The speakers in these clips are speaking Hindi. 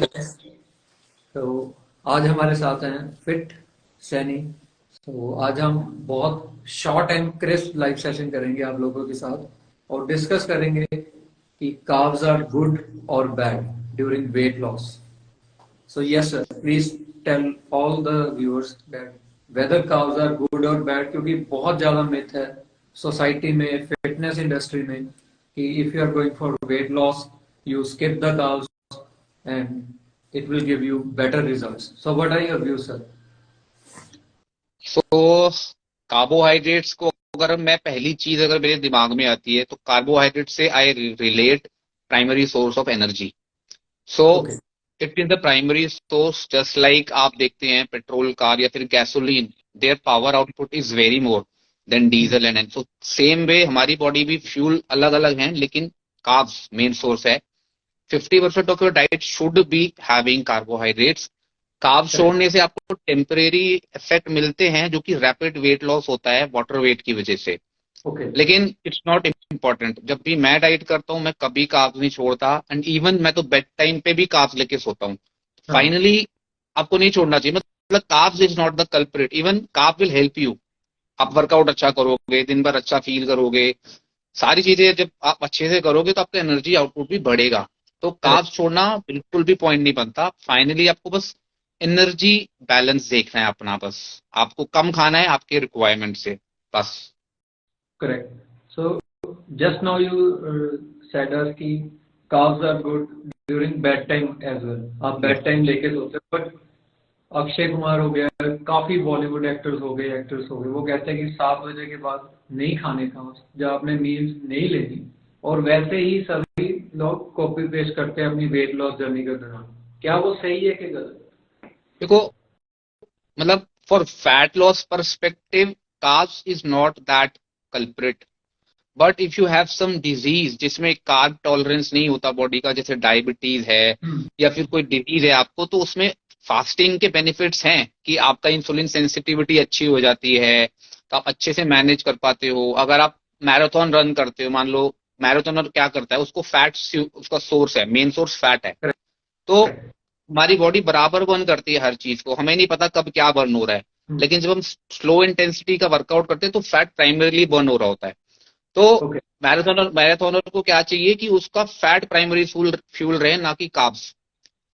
तो आज हमारे साथ हैं फिट सैनी। तो आज हम बहुत short and crisp live session करेंगे आप लोगों के साथ और डिस्कस करेंगे कि कार्ब्स आर गुड और bad during weight loss. So yes sir, please tell all the viewers that whether carbs are good or bad, क्योंकि बहुत ज्यादा मिथ है सोसाइटी में, फिटनेस इंडस्ट्री में कि if you are going for weight loss, you skip the carbs and it will give you better results. So what are your views, sir? So carbohydrates को अगर मैं पहली चीज अगर मेरे दिमाग में आती है तो कार्बोहाइड्रेट से I relate primary source of energy. So Okay. It is the primary source. Just like आप देखते हैं पेट्रोल कार या फिर gasoline, their power output is very more than diesel and so same way हमारी बॉडी भी फ्यूल अलग अलग हैं, लेकिन कार्ब्स मेन सोर्स है। 50% of your diet should be having carbohydrates. Carb Correct. छोड़ने से आपको टेम्परेरी इफेक्ट मिलते हैं जो कि रैपिड वेट लॉस होता है वाटर वेट की वजह से, Okay. लेकिन इट्स नॉट इम्पोर्टेंट। जब भी मैं डाइट करता हूँ मैं कभी कार्ब्स नहीं छोड़ता, एंड इवन मैं तो बेड टाइम पे भी कार्ब्स लेके सोता हूँ। हाँ. फाइनली आपको नहीं छोड़ना चाहिए, मतलब carbs is not the culprit, even carb will help you. आप वर्कआउट अच्छा करोगे, दिन भर अच्छा फील करोगे, सारी चीजें जब आप अच्छे से करोगे तो आपका एनर्जी आउटपुट भी बढ़ेगा। तो Correct. कार्ब्स छोड़ना बिल्कुल भी पॉइंट नहीं बनता। फाइनली आपको बस एनर्जी बैलेंस देखना है अपना, बस आपको कम खाना है आपके रिक्वायरमेंट से, बस। Correct. So just now you said us कि carbs are good during bed time as well. आप Yes. bed time लेके सोते हो, बट अक्षय कुमार हो गया, काफी बॉलीवुड एक्टर्स हो गए, वो कहते हैं कि 7 बजे के बाद नहीं खाने का, जब आपने मील्स नहीं लेनी। और वैसे ही सभी लोग कॉपी पेस्ट करते हैं अपनी वेट लॉस जर्नी के दौरान। क्या वो सही है कि गलत? देखो, मतलब for fat loss perspective carbs is not that culprit, but if you have some disease जिसमें कार्ब टॉलरेंस नहीं होता बॉडी का, जैसे डायबिटीज है या फिर कोई डिजीज है आपको, तो उसमें फास्टिंग के बेनिफिट्स हैं कि आपका इंसुलिन सेंसिटिविटी अच्छी हो जाती है, तो आप अच्छे से मैनेज कर पाते हो। अगर आप मैराथन रन करते हो, मान लो मैराथनर क्या करता है, उसको फैट उसका सोर्स है, मेन सोर्स फैट है। तो हमारी बॉडी बराबर बर्न करती है हर चीज को, हमें नहीं पता कब क्या बर्न हो रहा है। लेकिन जब हम स्लो इंटेंसिटी का वर्कआउट करते हैं तो फैट प्राइमरीली बर्न हो रहा होता है। तो मैराथनर को क्या चाहिए कि उसका फैट प्राइमरी फ्यूल रहे, ना कि कार्ब्स।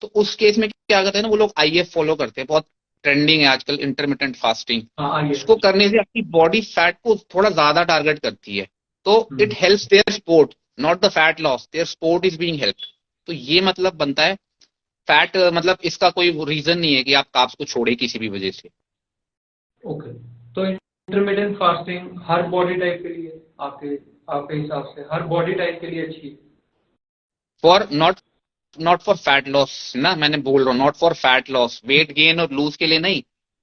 तो उस केस में क्या करते हैं ना, वो लोग आईएफ फॉलो करते हैं, बहुत ट्रेंडिंग है आजकल इंटरमिटेंट फास्टिंग। उसको करने से आपकी बॉडी फैट को थोड़ा ज्यादा टारगेट करती है, तो it helps their sport, not the fat loss, their sport is being helped. तो ये मतलब बनता है फैट, मतलब इसका कोई रीजन नहीं है कि आप कार्ब्स को छोड़े किसी भी वजह से। ओके। तो इंटरमीडिएट फास्टिंग हर बॉडी टाइप के लिए, आपके आपके हिसाब से हर बॉडी टाइप के लिए अच्छी है? For not not for fat loss ना, मैंने बोल रहा हूँ not for fat loss, weight gain और लूज के लिए नहीं।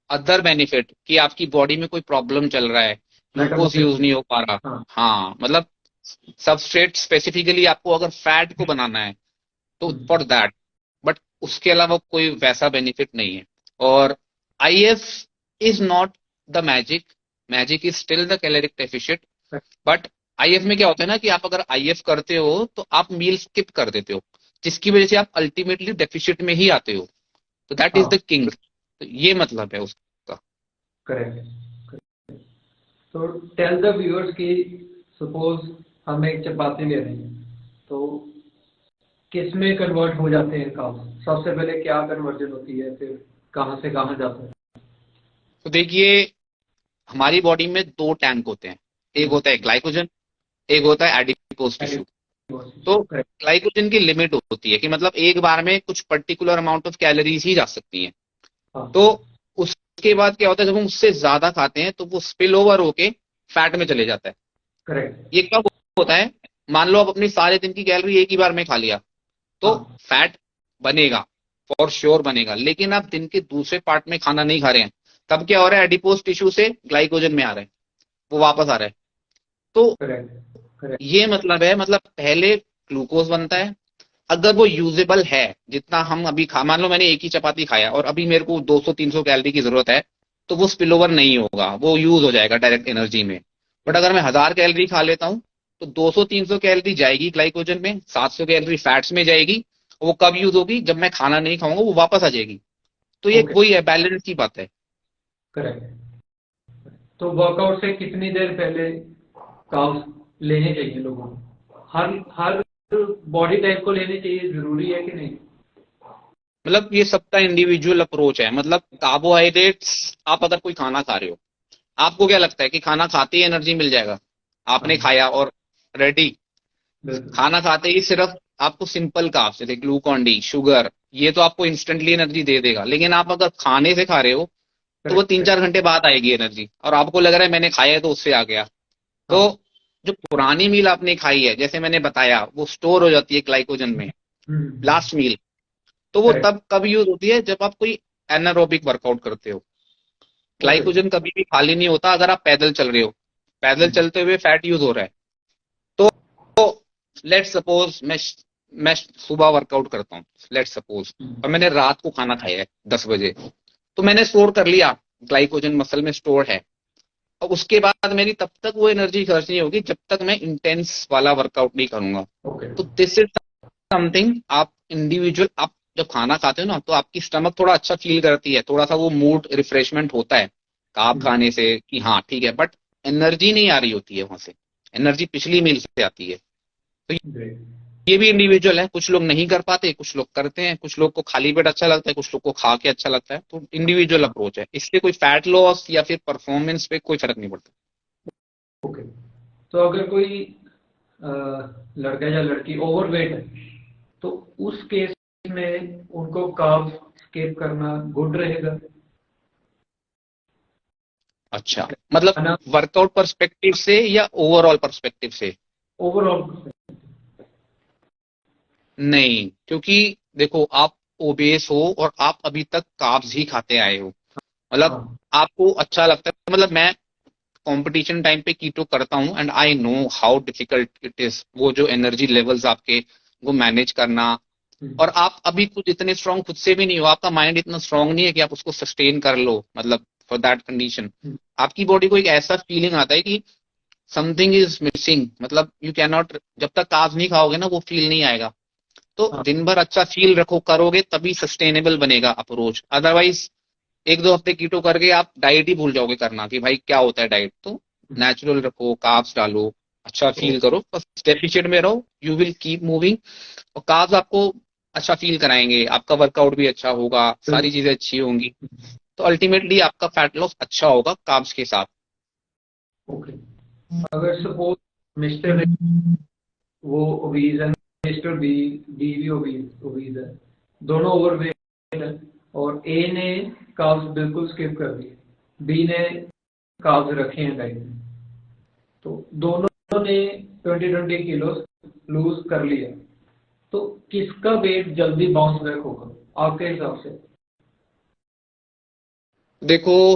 अदर बेनिफिट कि आपकी बॉडी में कोई प्रॉब्लम चल रहा है, ग्लूकोज यूज नहीं हो पा रहा, हाँ. हाँ मतलब सबस्ट्रेट स्पेसिफिकली आपको अगर फैट को बनाना है तो फॉर दैट, बट उसके अलावा कोई वैसा बेनिफिट नहीं है। और if is not the magic, magic is still the caloric deficient. But if में क्या होता है ना कि आप अगर आईएफ करते हो तो आप मील स्किप कर देते हो, जिसकी वजह से आप अल्टीमेटली डेफिशिएंट में ही आते हो। तो दैट इज द किंग, तो ये मतलब है उसका। करेक्ट। तो टेल द व्यूअर्स कि सपोज हम एक चपाती ले रहे हैं, तो किस में कन्वर्ट हो जाते हैं कार्ब्स? सबसे पहले क्या कन्वर्जन होती है, फिर कहाँ से कहाँ जाता है? तो देखिए, हमारी बॉडी में दो टैंक होते हैं, एक होता है ग्लाइकोजन, एक होता है एडिपोज टिश्यू। तो ग्लाइकोजन की लिमिट होती है कि मतलब एक बार में कुछ पर्टिकुलर अमाउंट ऑफ कैलोरीज ही जा सकती हैं। तो उसके बाद क्या होता है, जब हम उससे ज्यादा खाते हैं तो वो स्पिल ओवर होके फैट में चले जाता है। करेक्ट। ये कब होता है, मान लो आप अपनी सारे दिन की कैलोरी एक ही बार में खा लिया तो फैट बनेगा, फॉर श्योर बनेगा, लेकिन आप दिन के दूसरे पार्ट में खाना नहीं खा रहे हैं, तब क्या हो रहा है, एडिपोज टिश्यू से ग्लाइकोजन में आ रहा है, वो वापस आ रहा है। तो ये मतलब है, मतलब पहले ग्लूकोज बनता है, अगर वो यूजेबल है, जितना हम अभी खा, मान लो मैंने एक ही चपाती खाया और अभी मेरे को 200-300 कैलोरी की जरूरत है, तो वो स्पिल ओवर नहीं होगा, वो यूज हो जाएगा डायरेक्ट एनर्जी में। बट अगर मैं 1000 कैलोरी खा लेता हूँ तो 200-300 कैलोरी जाएगी ग्लाइकोजन में, 700 कैलोरी फैट्स में जाएगी, वो कब यूज होगी? जब मैं खाना नहीं खाऊंगा, वो वापस आ जाएगी। तो ये ओके, वही है, बैलेंस की बात है। करेक्ट। तो वर्कआउट से कितनी देर पहले कार्ब्स लेने चाहिए लोगों को? हर हर बॉडी टाइप को लेने चाहिए, जरूरी है कि नहीं? मतलब ये सबका इंडिविजुअल अप्रोच है। मतलब कार्बोहाइड्रेट्स, आप अगर कोई खाना खा रहे हो, आपको क्या लगता है कि खाना खाते ही एनर्जी मिल जाएगा? आपने हाँ, खाया और रेडी। बिल्कुल। खाना खाते ही सिर्फ आपको सिंपल कार्ब्स जैसे ग्लूकॉन डी, शुगर, ये तो आपको इंस्टेंटली एनर्जी दे देगा। लेकिन आप अगर खाने से खा रहे हो तो वो तीन करेक्ट। चार घंटे बाद आएगी एनर्जी, और आपको लग रहा है मैंने खाया है तो उससे आ गया। तो हाँ। जो पुरानी मील आपने खाई है, जैसे मैंने बताया, वो स्टोर हो जाती है ग्लाइकोजन में, हम्म। लास्ट मील। तो वो करेक्ट। तब कब यूज होती है? जब आप कोई एनारोबिक वर्कआउट करते हो। ओके। ग्लाइकोजन कभी भी खाली नहीं होता अगर आप पैदल चल रहे हो। पैदल चलते हुए फैट यूज हो रहा है। तो लेट सपोज मैं सुबह वर्कआउट करता हूँ, लेट सपोज, और मैंने रात को खाना खाया है 10 बजे, तो मैंने स्टोर कर लिया, ग्लाइकोजन मसल में स्टोर है। और उसके बाद मेरी तब तक वो एनर्जी खर्च नहीं होगी जब तक मैं इंटेंस वाला वर्कआउट नहीं करूंगा। ओके। तो दिस इज समथिंग, आप इंडिविजुअल, आप जब खाना खाते हो ना, तो आपकी स्टमक थोड़ा अच्छा फील करती है, थोड़ा सा वो मूड रिफ्रेशमेंट होता है कार्ब खाने से, कि हाँ ठीक है, बट एनर्जी नहीं आ रही होती है वहां से। एनर्जी पिछली मील से आती है। तो ग्रेट। ये भी इंडिविजुअल है, कुछ लोग नहीं कर पाते, कुछ लोग करते हैं, कुछ लोग को खाली पेट अच्छा लगता है, कुछ लोग को खा के अच्छा लगता है। तो इंडिविजुअल हाँ। अप्रोच है, इससे कोई फैट लॉस या फिर परफॉर्मेंस पे कोई फर्क नहीं पड़ता। ओके। तो अगर कोई अ, लड़का या लड़की ओवरवेट है, तो उस केस में उनको कार्ब स्किप करना गुड रहेगा? अच्छा, मतलब है ना? वर्कआउट पर्सपेक्टिव से या ओवरऑल पर्सपेक्टिव से? ओवरऑल। नहीं, क्योंकि देखो, आप ओबेस हो और आप अभी तक कार्ब्स ही खाते आए हो। मतलब हाँ। आपको अच्छा लगता है, मतलब मैं कंपटीशन टाइम पे कीटो करता हूँ and I know how difficult it is, वो जो एनर्जी लेवल्स आपके वो मैनेज करना। और हम्म। आप अभी खुद इतने स्ट्रांग खुद से भी नहीं हो, आपका माइंड इतना स्ट्रांग नहीं है कि आप उसको सस्टेन कर लो, मतलब फॉर दैट कंडीशन। हम्म। आपकी बॉडी को एक ऐसा फीलिंग आता है कि समथिंग इज मिसिंग, मतलब यू कैन नॉट, जब तक कार्ब्स नहीं खाओगे ना वो फील नहीं आएगा। तो हाँ। दिन भर अच्छा फील रखो, करोगे तभी सस्टेनेबल बनेगा अप्रोच। अदरवाइज एक दो हफ्ते कीटो करके आप डाइट ही भूल जाओगे करना, कि भाई क्या होता है डाइट। तो नेचुरल रखो, कार्ब्स डालो, अच्छा तो फील करो, बस डेफिशिएंट में रहो, यू विल कीप मूविंग। और कार्ब्स आपको अच्छा फील कराएंगे, आपका वर्कआउट भी अच्छा होगा, सारी बिल्कुल। चीजें अच्छी होंगी। तो अल्टीमेटली आपका फैट लॉस अच्छा होगा कार्ब्स के साथ। ओके। अगर सपोज मिस्टर वो ओबीज है, मिस्टर बी बी भी ओबीज है, दोनों ओवरवेट है, और ए ने कार्ब्स बिल्कुल स्किप कर दिए, बी ने कार्ब्स रखे हैं डाइट में, तो दोनों ने 20-20 किलो लूज कर लिया, तो किसका वेट जल्दी बाउंस बैक होगा आपके हिसाब से? देखो,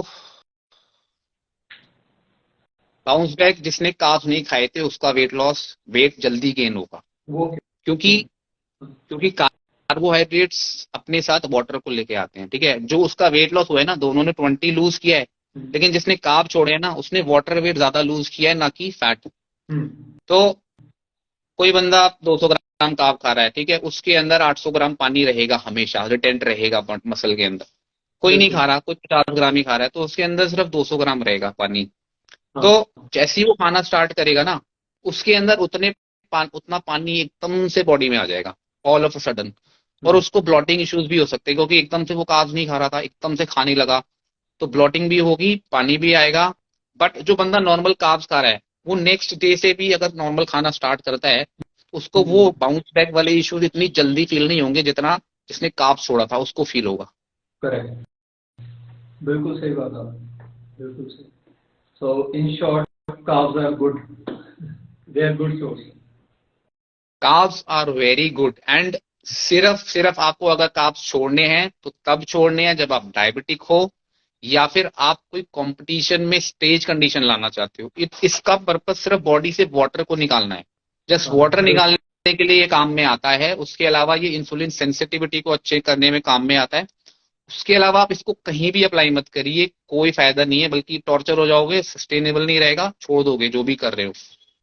बाउंस बैक जिसने कार्ब्स नहीं खाए थे उसका वेट लॉस, वेट जल्दी गेन होगा। वो क्योंकि क्यों? क्योंकि कार्बोहाइड्रेट्स अपने साथ वाटर को लेके आते हैं, ठीक है। जो उसका वेट लॉस हुआ है ना, दोनों ने 20 लूज किया है, लेकिन जिसने कार्ब छोड़े हैं ना उसने वाटर वेट ज्यादा लूज किया है, ना कि फैट। हम्म। तो कोई बंदा 200 ग्राम कार्ब खा रहा है, ठीक है, उसके अंदर 800 ग्राम पानी रहेगा, हमेशा रिटेंट रहेगा मसल के अंदर। कोई नहीं बिल्कुल। खा रहा, कोई 50 ग्राम ही खा रहा है, तो उसके अंदर सिर्फ 200 ग्राम रहेगा पानी। हाँ। तो जैसे ही वो खाना स्टार्ट करेगा ना, उसके अंदर उतना पानी एकदम से बॉडी में आ जाएगा, ऑल ऑफ अ सडन। और हम्म। उसको ब्लॉटिंग इश्यूज भी हो सकते हैं, क्योंकि एकदम से वो कार्ब्स नहीं खा रहा था, एकदम से खाने लगा, तो ब्लॉटिंग भी होगी, पानी भी आएगा। बट जो बंदा नॉर्मल कार्ब्स खा रहा है, वो नेक्स्ट डे से भी अगर नॉर्मल खाना स्टार्ट करता है, उसको वो बाउंस बैक वाले इश्यूज इतनी जल्दी फील नहीं होंगे जितना जिसने कार्ब्स छोड़ा था उसको फील होगा। करेक्ट। बिल्कुल सही बात है, बिल्कुल सही। So in short, carbs are good, they are good source. Carbs are very good, and सिर्फ सिर्फ आपको अगर कार्ब्स छोड़ने हैं तो तब छोड़ने हैं जब आप डायबिटिक हो, या फिर आप कोई कंपटीशन में स्टेज कंडीशन लाना चाहते हो। इसका पर्पज सिर्फ बॉडी से वाटर को निकालना है, जस्ट हाँ। वाटर निकालने के लिए ये काम में आता है। उसके अलावा ये इंसुलिन सेंसिटिविटी को अच्छे करने में काम में आता है। उसके अलावा आप इसको कहीं भी अप्लाई मत करिए, कोई फायदा नहीं है, बल्कि टॉर्चर हो जाओगे, सस्टेनेबल नहीं रहेगा, छोड़ दोगे जो भी कर रहे हो।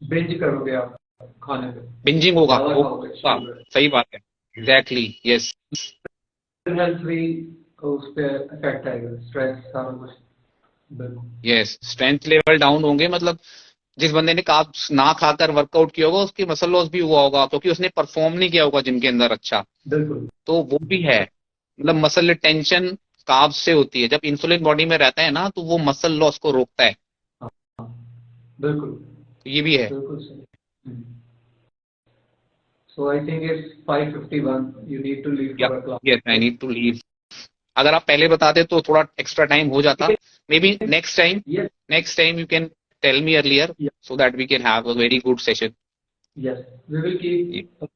बिंज करोगे आप खाने पे, बिंजिंग होगा ज्यादा खाओगे होगा, शुगर। सही बात है। एग्जैक्टली यस हेल्थ भी उस पर इफेक्ट आएगा, स्ट्रेस सारा कुछ। बिल्कुल। यस, स्ट्रेंथ लेवल डाउन होंगे, मतलब जिस बंदे ने कार्ब्स ना खाकर वर्कआउट किया होगा उसकी मसल लॉस भी हुआ होगा क्योंकि उसने परफॉर्म नहीं किया होगा जिम के अंदर अच्छा। बिल्कुल। तो वो भी है, मतलब मसल रिटेंशन कार्ब्स से होती है। जब इंसुलिन बॉडी में रहता है ना तो वो मसल लॉस को रोकता है। हाँ, बिल्कुल। तो ये भी है। बिल्कुल सही। So I think it's 5:51. You need to leave या for a class. Yes, I need to leave. अगर आप पहले बताते तो थोड़ा एक्स्ट्रा टाइम हो जाता। Maybe next time, Yes, next time you can tell me earlier yes, so that we can have a very good session. yes. We will keep